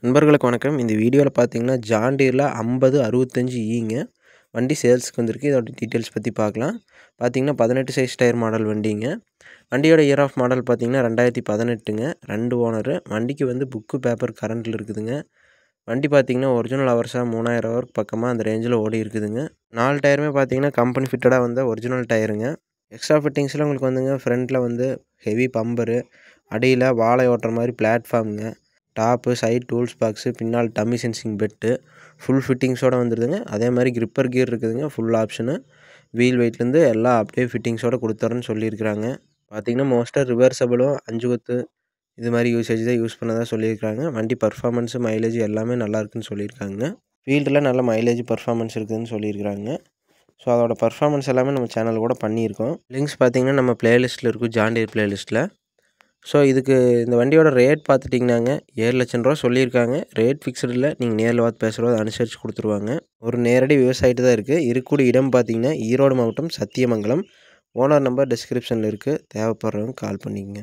நண்பர்களுக்கு வணக்கம். இந்த வீடியோவில் பார்த்தீங்கன்னா ஜான் டீரில் 5065ங்க வண்டி சேல்ஸுக்கு வந்திருக்கு. இதோட டீட்டெயில்ஸ் பற்றி பார்க்கலாம். பார்த்தீங்கன்னா 18 சைஸ் டயர் மாடல் வண்டிங்க. வண்டியோட இயர் ஆஃப் மாடல் பார்த்தீங்கன்னா 2018ங்க. 2 ஓனரு. வண்டிக்கு வந்து புக்கு பேப்பர் கரண்ட்டில் இருக்குதுங்க. வண்டி பார்த்தீங்கன்னா ஒரிஜினல் ஹவர்ஸாக 3000 ஹவருக்கு பக்கமாக அந்த ரேஞ்சில் ஓடி இருக்குதுங்க. 4 டயருமே பார்த்தீங்கன்னா கம்பெனி ஃபிட்டடாக வந்த ஒரிஜினல் டயருங்க. எக்ஸ்ட்ரா ஃபிட்டிங்ஸில் உங்களுக்கு வந்துங்க ஃப்ரண்ட்டில் வந்து ஹெவி பம்பரு, அடியில் வாழை ஓட்டுற மாதிரி பிளாட்ஃபார்முங்க, டாப்பு, சைட் டூல்ஸ் பாக்ஸு, பின்னால் டம்மி சென்சிங் பெட்டு, ஃபுல் ஃபிட்டிங்ஸோடு வந்துடுதுங்க. அதே மாதிரி கிரிப்பர் கியர் இருக்குதுங்க, ஃபுல் ஆப்ஷனு. வீல் வெயிட்லேருந்து எல்லாம் அப்படியே ஃபிட்டிங்ஸோடு கொடுத்துறேன்னு சொல்லியிருக்கிறாங்க. பார்த்தீங்கன்னா மோஸ்ட்டாக ரிவர்சபிளும் 5 கொத்து இது மாதிரி யூசேஜ் தான் யூஸ் பண்ணதாக சொல்லியிருக்காங்க. வண்டி பர்ஃபார்மன்ஸு, மைலேஜ் எல்லாமே நல்லா இருக்குன்னு சொல்லியிருக்காங்க. ஃபீல்டில் நல்ல மைலேஜ் பர்ஃபார்மன்ஸ் இருக்குதுன்னு சொல்லியிருக்கிறாங்க. ஸோ அதோட பர்ஃபார்மன்ஸ் எல்லாமே நம்ம சேனல் கூட பண்ணியிருக்கோம். லிங்க்ஸ் பார்த்தீங்கன்னா நம்ம பிளேலிஸ்ட்டில் இருக்கும், ஜான் டீர் பிளேலிஸ்ட்டில். ஸோ இதுக்கு இந்த வண்டியோட ரேட் பார்த்துட்டிங்கன்னாங்க 7,00,000 ரூபா சொல்லியிருக்காங்க. ரேட் ஃபிக்ஸ்டு இல்லை. நீங்கள் நேரில் பார்த்து பேசுகிறத அனுசரித்து கொடுத்துருவாங்க. ஒரு நேரடி விவசாயிட்டு தான் இருக்குது. இருக்கக்கூடிய இடம் பார்த்தீங்கன்னா ஈரோடு மாவட்டம் சத்தியமங்கலம். ஓனர் நம்பர் டிஸ்கிரிப்ஷனில் இருக்குது. தேவைப்படுறவங்க கால் பண்ணிக்கங்க.